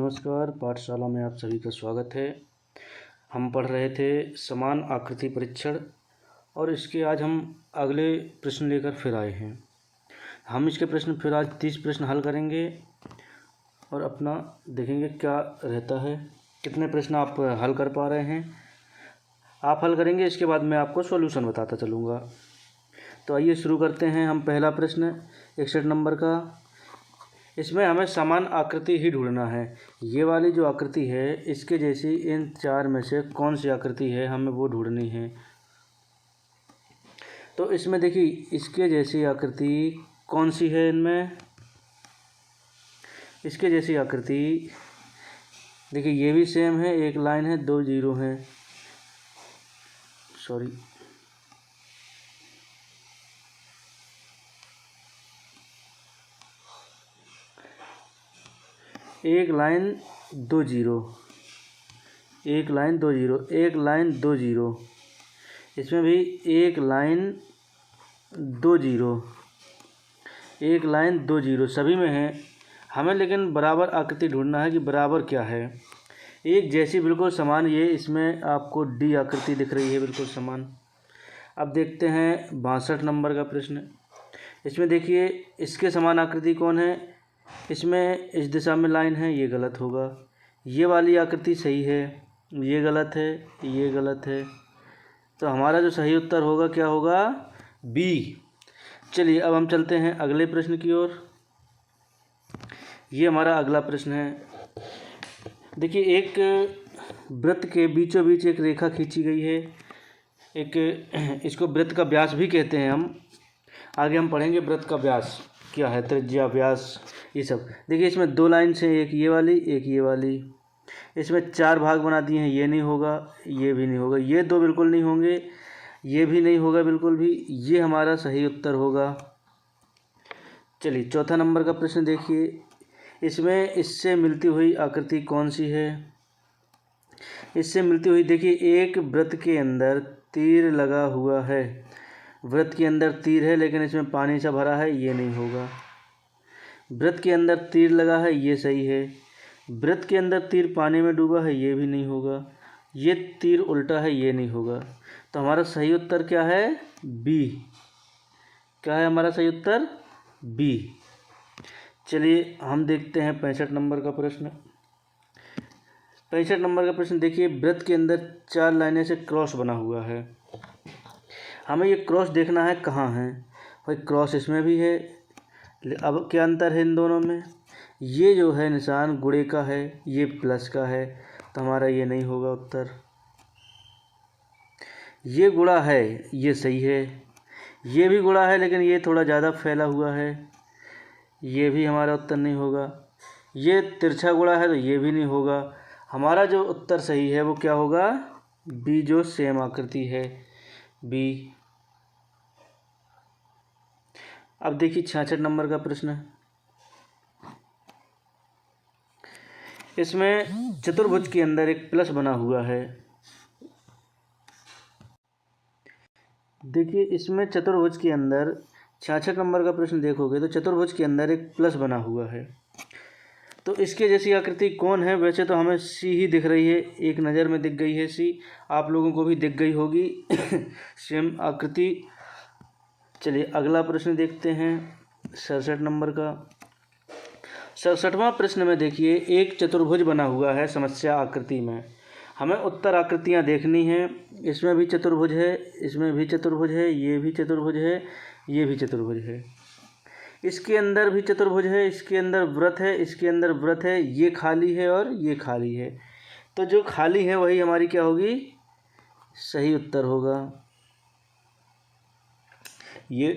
नमस्कार, पाठशाला में आप सभी का स्वागत है। हम पढ़ रहे थे समान आकृति परीक्षण और इसके आज हम अगले प्रश्न लेकर फिर आए हैं। हम इसके प्रश्न फिर आज 30 प्रश्न हल करेंगे और अपना देखेंगे क्या रहता है, कितने प्रश्न आप हल कर पा रहे हैं। आप हल करेंगे, इसके बाद मैं आपको सॉल्यूशन बताता चलूँगा। तो आइए शुरू करते हैं। हम पहला प्रश्न 61 नंबर का, इसमें हमें समान आकृति ही ढूंढना है। ये वाली जो आकृति है इसके जैसी इन चार में से कौन सी आकृति है, हमें वो ढूंढनी है। तो इसमें देखिए इसके जैसी आकृति कौन सी है, इनमें इसके जैसी आकृति देखिए ये भी सेम है, एक लाइन है, दो जीरो हैं, सॉरी एक लाइन दो जीरो, एक लाइन दो जीरो, एक लाइन दो जीरो, इसमें भी एक लाइन दो जीरो, एक लाइन दो जीरो, सभी में है। हमें लेकिन बराबर आकृति ढूंढना है कि बराबर क्या है। एक जैसी बिल्कुल समान, ये इसमें आपको डी आकृति दिख रही है बिल्कुल समान। अब देखते हैं 62 नंबर का प्रश्न। इसमें देखिए इसके समान आकृति कौन है, इसमें इस दिशा में लाइन है, ये गलत होगा। ये वाली आकृति सही है, ये गलत है, ये गलत है। तो हमारा जो सही उत्तर होगा क्या होगा, बी। चलिए अब हम चलते हैं अगले प्रश्न की ओर। ये हमारा अगला प्रश्न है। देखिए एक वृत्त के बीचों बीच एक रेखा खींची गई है। एक इसको वृत्त का व्यास भी कहते हैं हम। आगे हम पढ़ेंगे वृत्त का व्यास क्या है, त्रिज्या, व्यास, ये सब। देखिए इसमें दो लाइन से, एक ये वाली एक ये वाली, इसमें चार भाग बना दिए हैं। ये नहीं होगा, ये भी नहीं होगा, ये दो बिल्कुल नहीं होंगे, ये भी नहीं होगा बिल्कुल भी। ये हमारा सही उत्तर होगा। चलिए चौथा नंबर का प्रश्न देखिए। इसमें इससे मिलती हुई आकृति कौन सी है, इससे मिलती हुई देखिए एक वृत्त के अंदर तीर लगा हुआ है। वृत्त के अंदर तीर है लेकिन इसमें पानी सा भरा है, ये नहीं होगा। वृत्त के अंदर तीर लगा है, ये सही है। वृत्त के अंदर तीर पानी में डूबा है, ये भी नहीं होगा। ये तीर उल्टा है, ये नहीं होगा। तो हमारा सही उत्तर क्या है, बी। क्या है हमारा सही उत्तर, बी। चलिए हम देखते हैं 65 नंबर का प्रश्न। 65 नंबर का प्रश्न देखिए, वृत्त के अंदर चार लाइनें से क्रॉस बना हुआ है। हमें ये क्रॉस देखना है कहाँ है। भाई क्रॉस इसमें भी है, अब क्या अंतर है इन दोनों में। ये जो है निशान गुणे का है, ये प्लस का है, तो हमारा ये नहीं होगा उत्तर। ये गुणा है, ये सही है। ये भी गुणा है लेकिन ये थोड़ा ज़्यादा फैला हुआ है, ये भी हमारा उत्तर नहीं होगा। ये तिरछा गुणा है तो ये भी नहीं होगा। हमारा जो उत्तर सही है वो क्या होगा, बी, जो सेम आकृति है, बी। अब देखिए 66 नंबर का प्रश्न है। इसमें चतुर्भुज के अंदर एक प्लस बना हुआ है। देखिए इसमें चतुर्भुज के अंदर 66 नंबर का प्रश्न देखोगे तो चतुर्भुज के अंदर एक प्लस बना हुआ है। तो इसके जैसी आकृति कौन है, वैसे तो हमें सी ही दिख रही है, एक नज़र में दिख गई है सी, आप लोगों को भी दिख गई होगी सेम आकृति। चलिए अगला प्रश्न देखते हैं 67 नंबर का। 67वां प्रश्न में देखिए एक चतुर्भुज बना हुआ है समस्या आकृति में। हमें उत्तर आकृतियां देखनी हैं। इसमें भी चतुर्भुज है, इसमें भी चतुर्भुज है, ये भी चतुर्भुज है, ये भी चतुर्भुज है, इसके अंदर भी चतुर्भुज है, इसके अंदर वृत्त है, इसके अंदर वृत्त है, ये खाली है और ये खाली है। तो जो खाली है वही हमारी क्या होगी, सही उत्तर होगा। ये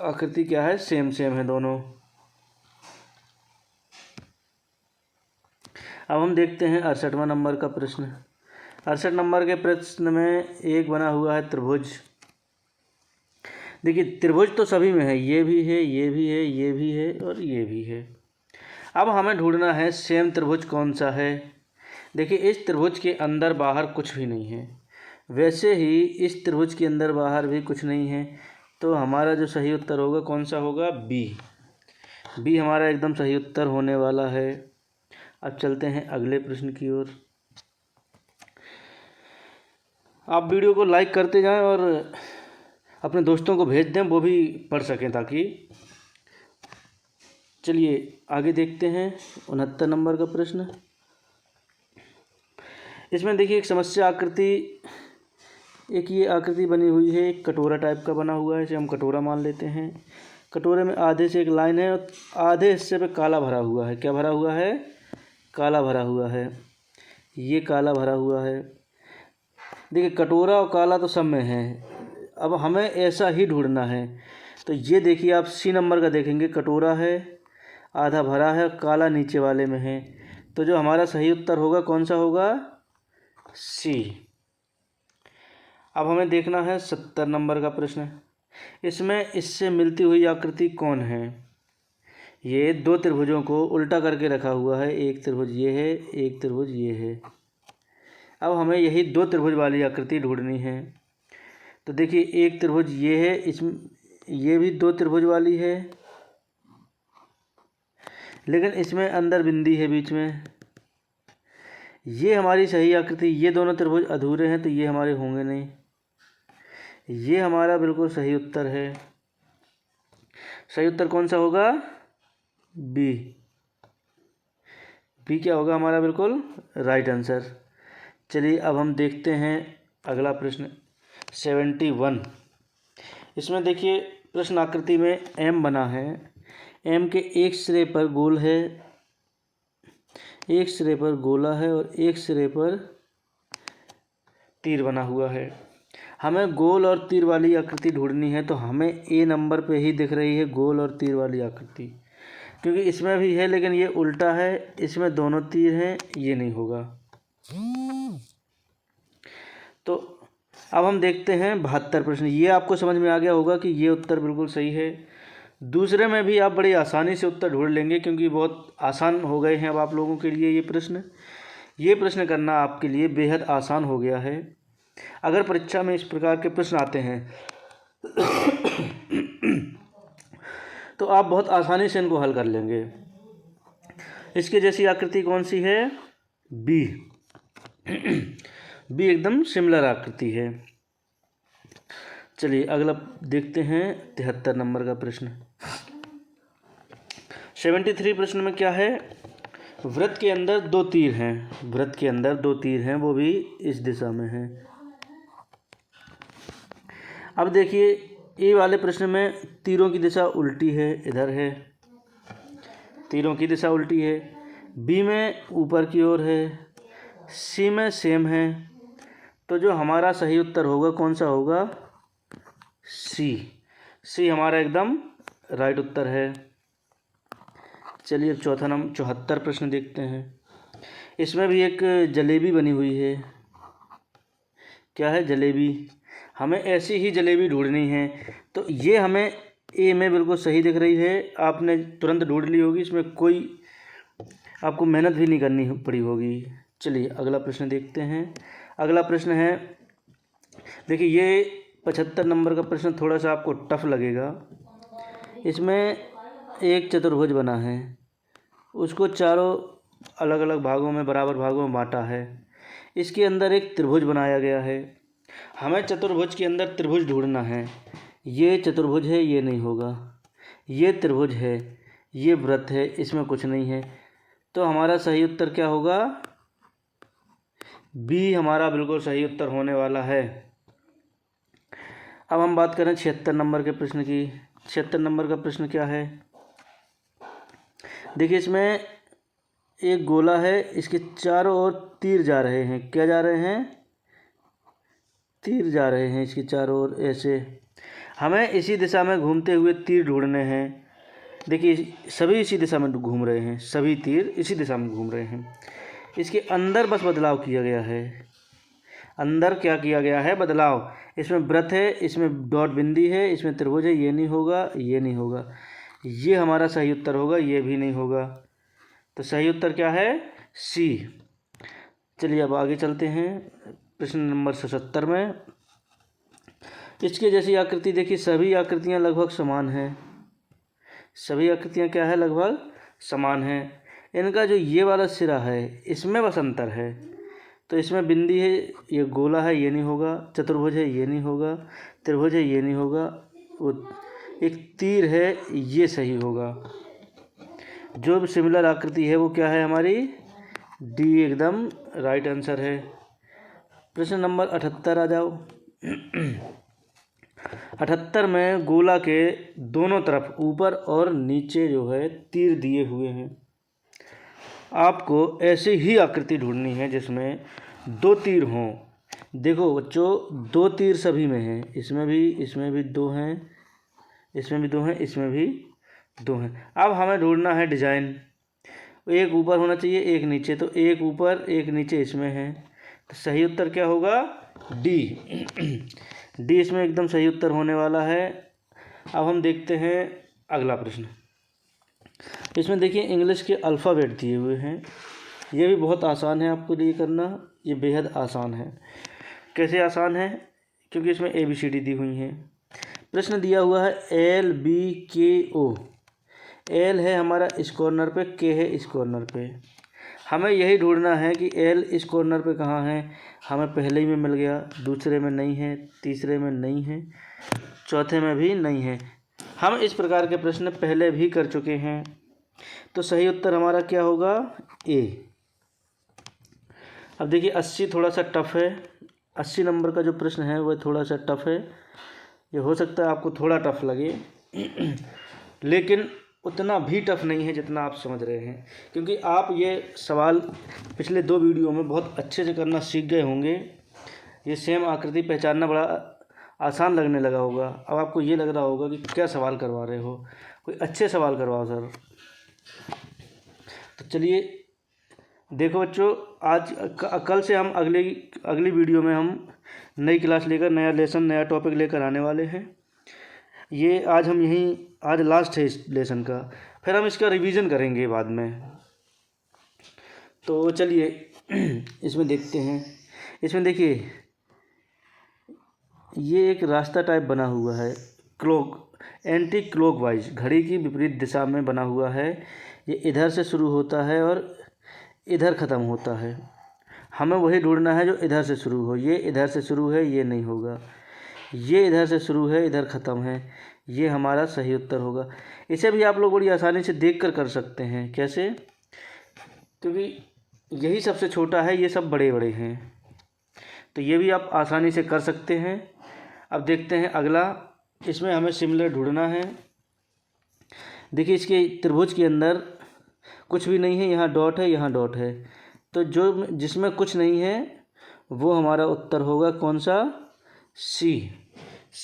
आकृति क्या है, सेम सेम है दोनों। अब हम देखते हैं 68वां नंबर का प्रश्न। 68 नंबर के प्रश्न में एक बना हुआ है त्रिभुज। देखिए त्रिभुज तो सभी में है, ये भी है, ये भी है, ये भी है और ये भी है। अब हमें ढूंढना है सेम त्रिभुज कौन सा है। देखिए इस त्रिभुज के अंदर बाहर कुछ भी नहीं है, वैसे ही इस त्रिभुज के अंदर बाहर भी कुछ नहीं है। तो हमारा जो सही उत्तर होगा कौन सा होगा, बी। बी हमारा एकदम सही उत्तर होने वाला है। अब चलते हैं अगले प्रश्न की ओर। आप वीडियो को लाइक करते जाएं और अपने दोस्तों को भेज दें, वो भी पढ़ सकें ताकि। चलिए आगे देखते हैं 69 नंबर का प्रश्न। इसमें देखिए एक समस्या आकृति, एक ये आकृति बनी हुई है, एक कटोरा टाइप का बना हुआ है, इसे हम कटोरा मान लेते हैं। कटोरे में आधे से एक लाइन है और आधे हिस्से पे काला भरा हुआ है। क्या भरा हुआ है? काला भरा हुआ है। ये काला भरा हुआ है। देखिए कटोरा और काला तो सब में है, अब हमें ऐसा ही ढूंढना है। तो ये देखिए आप सी नंबर का देखेंगे, कटोरा है, आधा भरा है, काला नीचे वाले में है। तो जो हमारा सही उत्तर होगा कौन सा होगा? सी। अब हमें देखना है 70 नंबर का प्रश्न। इसमें इससे मिलती हुई आकृति कौन है? ये दो त्रिभुजों को उल्टा करके रखा हुआ है, एक त्रिभुज ये है, एक त्रिभुज ये है। अब हमें यही दो त्रिभुज वाली आकृति ढूंढनी है। तो देखिए एक त्रिभुज ये है, इसमें ये भी दो त्रिभुज वाली है, लेकिन इसमें अंदर बिंदी है बीच में। ये हमारी सही आकृति, ये दोनों त्रिभुज अधूरे हैं तो ये हमारे होंगे नहीं। ये हमारा बिल्कुल सही उत्तर है। सही उत्तर कौन सा होगा? बी। बी क्या होगा हमारा बिल्कुल राइट आंसर। चलिए अब हम देखते हैं अगला प्रश्न 71। इसमें देखिए प्रश्न आकृति में एम बना है। एम के एक सिरे पर गोल है, एक सिरे पर गोला है और एक सिरे पर तीर बना हुआ है। हमें गोल और तीर वाली आकृति ढूंढनी है, तो हमें ए नंबर पे ही दिख रही है गोल और तीर वाली आकृति, क्योंकि इसमें भी है लेकिन ये उल्टा है, इसमें दोनों तीर हैं, ये नहीं होगा। तो अब हम देखते हैं 72 प्रश्न। ये आपको समझ में आ गया होगा कि ये उत्तर बिल्कुल सही है। दूसरे में भी आप बड़ी आसानी से उत्तर ढूंढ लेंगे, क्योंकि बहुत आसान हो गए हैं अब आप लोगों के लिए ये प्रश्न करना आपके लिए बेहद आसान हो गया है। अगर परीक्षा में इस प्रकार के प्रश्न आते हैं तो आप बहुत आसानी से इनको हल कर लेंगे। इसके जैसी आकृति कौन सी है? बी। बी एकदम सिमिलर आकृति है। चलिए अगला देखते हैं 73 नंबर का प्रश्न। 73 प्रश्न में क्या है? वृत्त के अंदर दो तीर हैं, वृत्त के अंदर दो तीर हैं, वो भी इस दिशा में हैं। अब देखिए ए वाले प्रश्न में तीरों की दिशा उल्टी है, इधर है, तीरों की दिशा उल्टी है। बी में ऊपर की ओर है, सी में सेम है। तो जो हमारा सही उत्तर होगा कौन सा होगा? सी। सी हमारा एकदम राइट उत्तर है। चलिए 74 प्रश्न देखते हैं। इसमें भी एक जलेबी बनी हुई है। क्या है? जलेबी। हमें ऐसी ही जलेबी ढूंढनी है। तो ये हमें ए में बिल्कुल सही दिख रही है, आपने तुरंत ढूंढ ली होगी, इसमें कोई आपको मेहनत भी नहीं करनी पड़ी होगी। चलिए अगला प्रश्न देखते हैं। अगला प्रश्न है, देखिए ये 75 नंबर का प्रश्न थोड़ा सा आपको टफ लगेगा। इसमें एक चतुर्भुज बना है, उसको चारों अलग अलग भागों में, बराबर भागों में बांटा है। इसके अंदर एक त्रिभुज बनाया गया है। हमें चतुर्भुज के अंदर त्रिभुज ढूंढना है। ये चतुर्भुज है, ये नहीं होगा। ये त्रिभुज है, ये वृत्त है, इसमें कुछ नहीं है। तो हमारा सही उत्तर क्या होगा? बी हमारा बिल्कुल सही उत्तर होने वाला है। अब हम बात करें 76 नंबर के प्रश्न की। 76 नंबर का प्रश्न क्या है? देखिए इसमें एक गोला है, इसके चारों ओर तीर जा रहे हैं। क्या जा रहे हैं? तीर जा रहे हैं इसके चारों ओर ऐसे। हमें इसी दिशा में घूमते हुए तीर ढूंढने हैं। देखिए सभी इसी दिशा में घूम रहे हैं, सभी तीर इसी दिशा में घूम रहे हैं। इसके अंदर बस बदलाव किया गया है। अंदर क्या किया गया है? बदलाव। इसमें वृत्त है, इसमें डॉट बिंदी है, इसमें त्रिभुज है, ये नहीं होगा, ये नहीं होगा। ये हमारा सही उत्तर होगा, ये भी नहीं होगा। तो सही उत्तर क्या है? सी। चलिए अब आगे चलते हैं प्रश्न नंबर 77 में। इसके जैसी आकृति देखिए, सभी आकृतियां लगभग समान हैं। सभी आकृतियां क्या है? लगभग समान हैं। इनका जो ये वाला सिरा है इसमें बस अंतर है। तो इसमें बिंदी है, ये गोला है, ये नहीं होगा। चतुर्भुज है, ये नहीं होगा। त्रिभुज है, ये नहीं होगा। वो एक तीर है, ये सही होगा। जो भी सिमिलर आकृति है वो क्या है हमारी, डी एकदम राइट आंसर है। प्रश्न नंबर 78 आ जाओ। 78 में गोला के दोनों तरफ ऊपर और नीचे जो है तीर दिए हुए हैं। आपको ऐसी ही आकृति ढूंढनी है जिसमें दो तीर हों। देखो बच्चों, दो तीर सभी में हैं, इसमें भी दो हैं, इसमें भी दो हैं, इसमें भी दो हैं। अब हमें ढूंढना है डिजाइन। एक ऊपर होना चाहिए, एक नीचे, तो एक ऊपर एक नीचे इसमें है। तो सही उत्तर क्या होगा, डी। डी इसमें एकदम सही उत्तर होने वाला है। अब हम देखते हैं अगला प्रश्न। इसमें देखिए इंग्लिश के अल्फ़ाबेट दिए हुए हैं। ये भी बहुत आसान है आपको लिए करना, ये बेहद आसान है। कैसे आसान है, क्योंकि इसमें ABCD दी हुई हैं। प्रश्न दिया हुआ है LBKO। एल है हमारा इस कॉर्नर पे, के है इस कॉर्नर पे। हमें यही ढूंढना है कि एल इस कॉर्नर पे कहाँ है। हमें पहले ही में मिल गया, दूसरे में नहीं है, तीसरे में नहीं है, चौथे में भी नहीं है। हम इस प्रकार के प्रश्न पहले भी कर चुके हैं। तो सही उत्तर हमारा क्या होगा, ए। अब देखिए 80 थोड़ा सा टफ है। 80 नंबर का जो प्रश्न है वह थोड़ा सा टफ है। ये हो सकता है आपको थोड़ा टफ लगे लेकिन उतना भी टफ नहीं है जितना आप समझ रहे हैं, क्योंकि आप ये सवाल पिछले 2 वीडियो में बहुत अच्छे से करना सीख गए होंगे। ये सेम आकृति पहचानना बड़ा आसान लगने लगा होगा। अब आपको ये लग रहा होगा कि क्या सवाल करवा रहे हो, कोई अच्छे सवाल करवाओ सर। तो चलिए देखो बच्चों, आज कल से हम अगली वीडियो में हम नई क्लास लेकर, नया लेसन, नया टॉपिक लेकर आने वाले हैं। ये आज हम आज लास्ट है इस लेसन का, फिर हम इसका रिवीजन करेंगे बाद में। तो चलिए इसमें देखते हैं। इसमें देखिए ये एक रास्ता टाइप बना हुआ है, एंटी क्लॉकवाइज, घड़ी की विपरीत दिशा में बना हुआ है। ये इधर से शुरू होता है और इधर ख़त्म होता है। हमें वही ढूंढना है जो इधर से शुरू हो। ये इधर से शुरू है, ये नहीं होगा। ये इधर से शुरू है, इधर ख़त्म है, ये हमारा सही उत्तर होगा। इसे भी आप लोग बड़ी आसानी से देखकर कर सकते हैं। कैसे, क्योंकि यही सबसे छोटा है, ये सब बड़े बड़े हैं, तो ये भी आप आसानी से कर सकते हैं। अब देखते हैं अगला। इसमें हमें सिमिलर ढूंढना है। देखिए इसके त्रिभुज के अंदर कुछ भी नहीं है, यहाँ डॉट है, यहाँ डॉट है, तो जिसमें कुछ नहीं है वो हमारा उत्तर होगा कौन सा, सी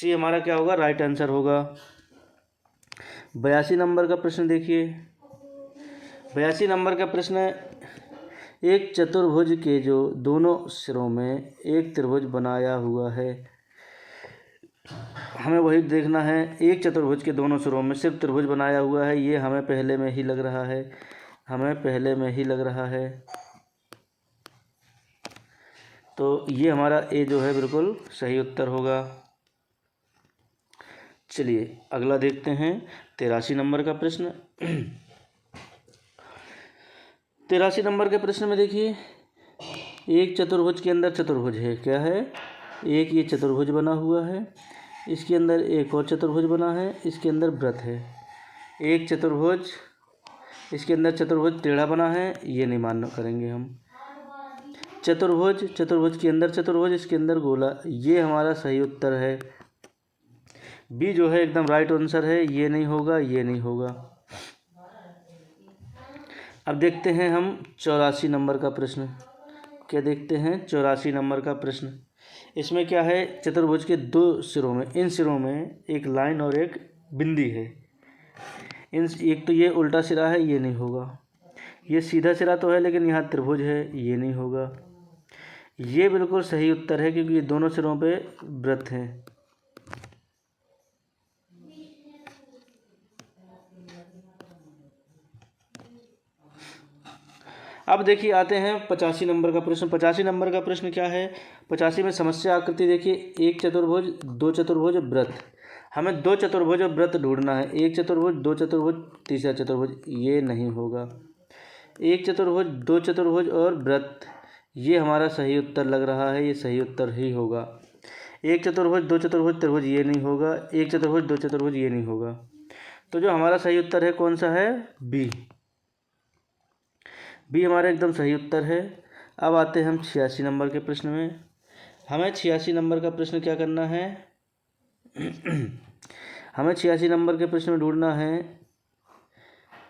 हमारा क्या होगा, राइट आंसर होगा। 82 नंबर का प्रश्न देखिए। 82 नंबर का प्रश्न है, एक चतुर्भुज के जो दोनों सिरों में एक त्रिभुज बनाया हुआ है। हमें वही देखना है, एक चतुर्भुज के दोनों सिरों में सिर्फ त्रिभुज बनाया हुआ है। ये हमें पहले में ही लग रहा है, तो ये हमारा ए जो है बिल्कुल सही उत्तर होगा। चलिए अगला देखते हैं 83 नंबर का प्रश्न। 83 नंबर के प्रश्न में देखिए, एक चतुर्भुज के अंदर चतुर्भुज है, क्या है, एक ये चतुर्भुज बना हुआ है, इसके अंदर एक और चतुर्भुज बना है, इसके अंदर वृत्त है। एक चतुर्भुज, इसके अंदर चतुर्भुज टेढ़ा बना है, ये नहीं मान्य करेंगे हम। चतुर्भुज के अंदर चतुर्भुज, इसके अंदर गोला, ये हमारा सही उत्तर है। बी जो है एकदम राइट आंसर है, ये नहीं होगा, ये नहीं होगा। अब देखते हैं हम 84 नंबर का प्रश्न। क्या देखते हैं 84 नंबर का प्रश्न। इसमें क्या है, चतुर्भुज के 2 सिरों में, इन सिरों में एक लाइन और एक बिंदी है। एक तो ये उल्टा सिरा है, ये नहीं होगा। ये सीधा सिरा तो है लेकिन यहाँ त्रिभुज है, ये नहीं होगा। ये बिल्कुल सही उत्तर है क्योंकि ये दोनों सिरों पे वृत्त हैं। अब देखिए आते हैं 85 नंबर का प्रश्न। 85 नंबर का प्रश्न क्या है, 85 में समस्या आकृति देखिए, एक चतुर्भुज, 2 चतुर्भुज, वृत्त। हमें 2 चतुर्भुज और वृत्त ढूंढना है। एक चतुर्भुज, 2 चतुर्भुज, तीसरा चतुर्भुज, ये नहीं होगा। एक चतुर्भुज, दो चतुर्भुज और वृत्त, ये हमारा सही उत्तर लग रहा है, ये सही उत्तर ही होगा। एक चतुर्भुज, दो चतुर्भुज, त्रिभुज ये नहीं होगा, एक चतुर्भुज, दो चतुर्भुज ये नहीं होगा। तो जो हमारा सही उत्तर है कौन सा है? बी। बी हमारा एकदम सही उत्तर है। अब आते हैं हम 86 नंबर के प्रश्न में। हमें 86 नंबर का प्रश्न क्या करना है? हमें 86 नंबर के प्रश्न में ढूंढना है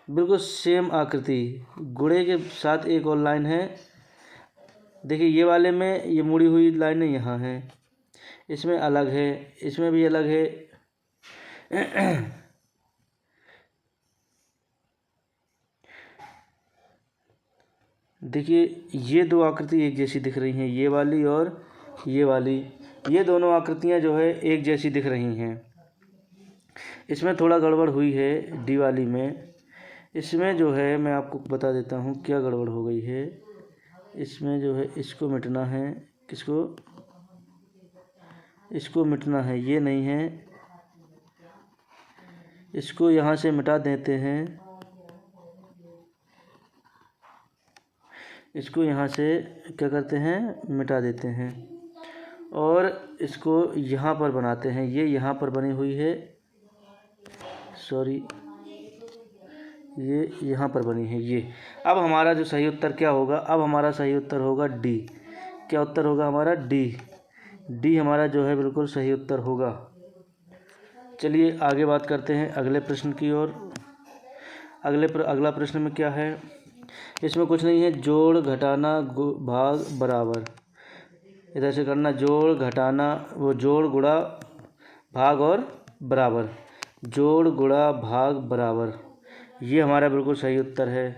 बिल्कुल सेम आकृति, गुणे के साथ एक और लाइन है। देखिए ये वाले में ये मुड़ी हुई लाइनें यहाँ हैं, इसमें अलग है, इसमें भी अलग है। देखिए ये दो आकृति एक जैसी दिख रही हैं, ये वाली और ये वाली, ये दोनों आकृतियाँ जो है एक जैसी दिख रही हैं। इसमें थोड़ा गड़बड़ हुई है डी वाली में। इसमें जो है मैं आपको बता देता हूँ क्या गड़बड़ हो गई है। इसमें जो है इसको मिटना है, किसको? इसको मिटना है, ये नहीं है, इसको यहाँ से मिटा देते हैं, इसको यहाँ से क्या करते हैं? मिटा देते हैं और इसको यहाँ पर बनाते हैं। ये यहाँ पर बनी हुई है, सॉरी ये यहाँ पर बनी है ये। अब हमारा जो सही उत्तर क्या होगा? अब हमारा सही उत्तर होगा डी। क्या उत्तर होगा हमारा? डी। डी हमारा जो है बिल्कुल सही उत्तर होगा। चलिए आगे बात करते हैं अगले प्रश्न की ओर। अगला प्रश्न में क्या है? इसमें कुछ नहीं है, जोड़ घटाना भाग बराबर। इधर से करना, जोड़ घटाना, वो जोड़ गुणा भाग और बराबर, जोड़ गुणा भाग बराबर, ये हमारा बिल्कुल सही उत्तर है।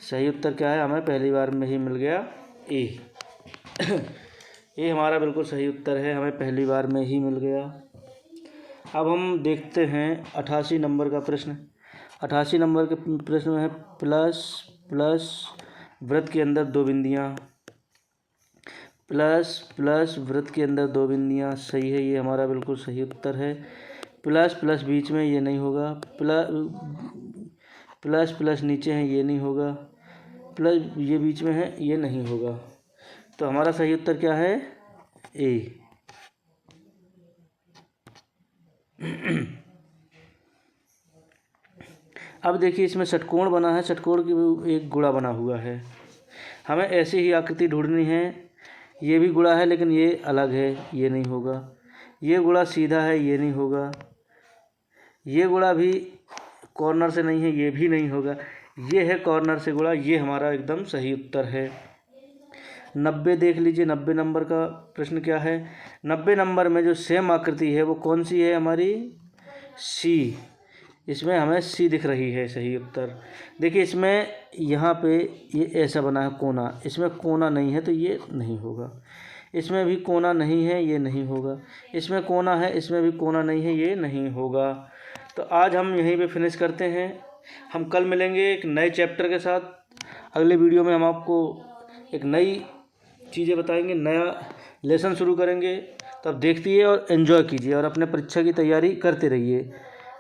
सही उत्तर क्या है? हमें पहली बार में ही मिल गया ए। ये हमारा बिल्कुल सही उत्तर है, हमें पहली बार में ही मिल गया। अब हम देखते हैं 88 नंबर का प्रश्न। 88 नंबर के प्रश्न में है प्लस प्लस वृत्त के अंदर दो बिंदियाँ, प्लस प्लस वृत्त के अंदर दो बिंदियाँ, सही है, ये हमारा बिल्कुल सही उत्तर है। प्लस प्लस बीच में ये नहीं होगा, प्लस प्लस नीचे है ये नहीं होगा, प्लस ये बीच में है ये नहीं होगा। तो हमारा सही उत्तर क्या है? ए। अब देखिए इसमें षटकोण बना है, षटकोण की एक गुणा बना हुआ है। हमें ऐसी ही आकृति ढूंढनी है। ये भी गुणा है लेकिन ये अलग है, ये नहीं होगा। ये गुणा सीधा है, ये नहीं होगा। ये गुणा भी कॉर्नर से नहीं है, ये भी नहीं होगा। ये है कॉर्नर से गुणा, ये हमारा एकदम सही उत्तर है। 90 देख लीजिए, 90 नंबर का प्रश्न क्या है? 90 नंबर में जो सेम आकृति है वो कौन सी है हमारी? सी। इसमें हमें सी दिख रही है सही उत्तर। देखिए इसमें यहाँ पे ये ऐसा बना है कोना, इसमें कोना नहीं है तो ये नहीं होगा। इसमें भी कोना नहीं है, ये नहीं होगा। इसमें कोना है, इसमें भी कोना नहीं है, ये नहीं होगा। तो आज हम यहीं पे फिनिश करते हैं। हम कल मिलेंगे एक नए चैप्टर के साथ। अगले वीडियो में हम आपको एक नई चीज़ें बताएंगे, नया लेसन शुरू करेंगे। तब देखिए और एंजॉय कीजिए और अपने परीक्षा की तैयारी करते रहिए।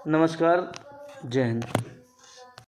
नमस्कार, जय हिंद।